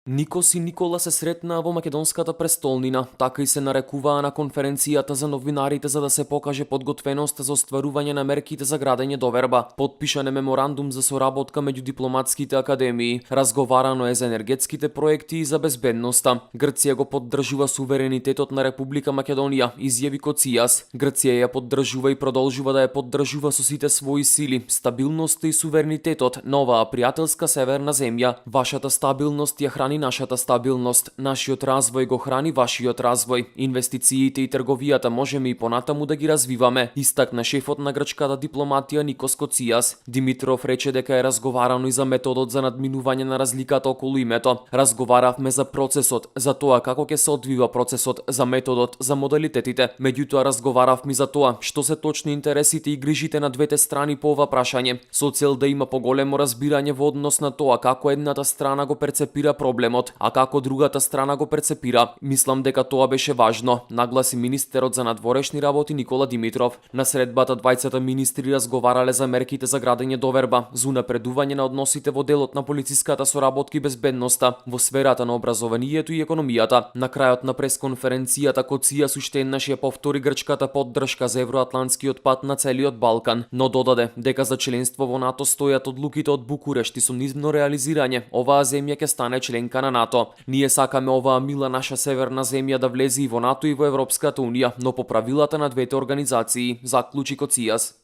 Никос и Никола се сретнаа во македонската престолнина, така и се нарекуваа на конференцијата за новинарите за да се покаже подготвеност за остварување на мерките за градење доверба. Подпишан е меморандум за соработка меѓу дипломатските академии. Разговарано е за енергетските проекти и за безбедноста. Грција го поддржува суверенитетот на Република Македонија, изјави Коцијас. Грција ја поддржува и продолжува да ја поддржува со сите своји сили, стабилноста и суверенитетот на оваа пријателска северна земја. Вашата стабилност ја храни нашата стабилност, нашиот развој го храни вашиот развој. Инвестициите и трговијата можеме и понатаму да ги развиваме, истакна шефот на грчката дипломатија Никос Коцијас. Димитров рече дека е разговарано и за методот за надминување на разликата околу името. Разговаравме за процесот, за тоа како ќе се одвива процесот, за методот, за модалитетите. Меѓутоа разговаравме за тоа што се точно интересите и грижите на двете страни по ова прашање, со цел да има поголемо разбирање во однос на тоа како едната страна го перцепира проблемот, а како другата страна го перцепира. Мислам дека тоа беше важно, нагласи министерот за надворешни работи Никола Димитров. На средбата двајцата министри разговарале за мерките за градење доверба, за унапредување на односите во делот на полициската соработка и безбедноста, во сферата на образованието и економијата. На крајот на пресконференцијата Коцијас уште еднаш ја повтори грчката поддршка за евроатлантскиот пат на целиот Балкан, но додаде дека за членство во НАТО стојат одлуките од Букурешт и со нивно реализирање оваа земја ќе стане членка на НАТО. Ние сакаме оваа мила наша северна земја да влезе и во НАТО и во Европската унија, но по правилата на двете организации, заклучи Коцијас.